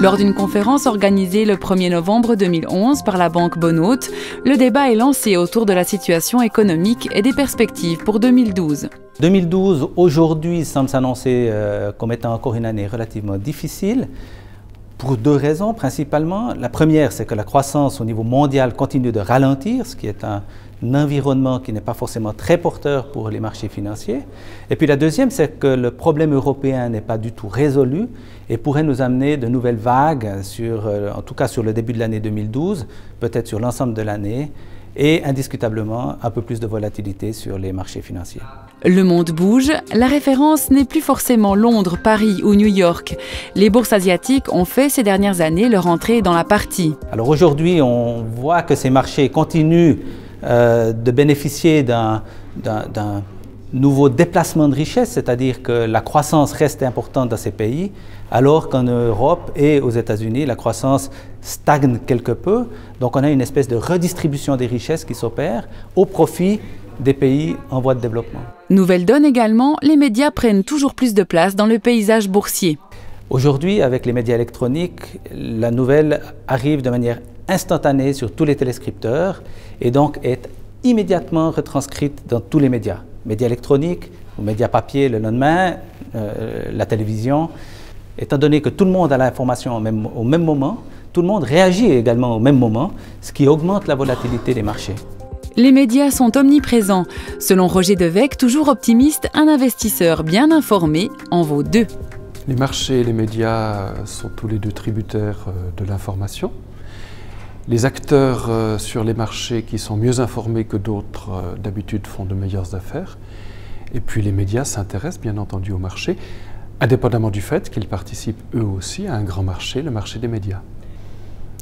Lors d'une conférence organisée le 1er novembre 2011 par la banque Bonhôte, le débat est lancé autour de la situation économique et des perspectives pour 2012. 2012, aujourd'hui, semble s'annoncer comme étant encore une année relativement difficile, pour deux raisons principalement. La première, c'est que la croissance au niveau mondial continue de ralentir, ce qui est un environnement qui n'est pas forcément très porteur pour les marchés financiers. Et puis la deuxième, c'est que le problème européen n'est pas du tout résolu et pourrait nous amener de nouvelles vagues, en tout cas sur le début de l'année 2012, peut-être sur l'ensemble de l'année, et indiscutablement un peu plus de volatilité sur les marchés financiers. Le monde bouge, la référence n'est plus forcément Londres, Paris ou New York. Les bourses asiatiques ont fait ces dernières années leur entrée dans la partie. Alors aujourd'hui, on voit que ces marchés continuent de bénéficier d'un nouveau déplacement de richesse, c'est-à-dire que la croissance reste importante dans ces pays, alors qu'en Europe et aux États-Unis, la croissance stagne quelque peu. Donc on a une espèce de redistribution des richesses qui s'opère au profit des pays en voie de développement. Nouvelle donne également, les médias prennent toujours plus de place dans le paysage boursier. Aujourd'hui, avec les médias électroniques, la nouvelle arrive de manière instantanée sur tous les téléscripteurs et donc est immédiatement retranscrite dans tous les médias. Médias électroniques ou médias papier le lendemain, la télévision. Étant donné que tout le monde a l'information au même moment, tout le monde réagit également au même moment, ce qui augmente la volatilité des marchés. Les médias sont omniprésents. Selon Roger Devecq, toujours optimiste, un investisseur bien informé en vaut deux. Les marchés et les médias sont tous les deux tributaires de l'information. Les acteurs sur les marchés qui sont mieux informés que d'autres, d'habitude, font de meilleures affaires. Et puis les médias s'intéressent bien entendu au marché, indépendamment du fait qu'ils participent eux aussi à un grand marché, le marché des médias.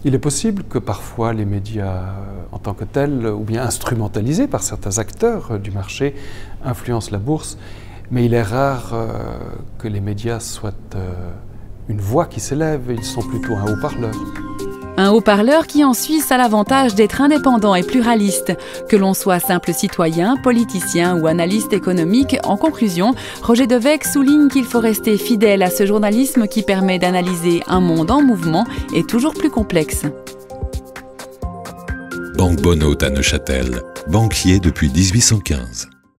Il est possible que parfois les médias en tant que tels, ou bien instrumentalisés par certains acteurs du marché, influencent la bourse, mais il est rare que les médias soient une voix qui s'élève, ils sont plutôt un haut-parleur. Un haut-parleur qui en Suisse a l'avantage d'être indépendant et pluraliste. Que l'on soit simple citoyen, politicien ou analyste économique, en conclusion, Roger Devecq souligne qu'il faut rester fidèle à ce journalisme qui permet d'analyser un monde en mouvement et toujours plus complexe. Banque Bonhôte à Neuchâtel, banquier depuis 1815.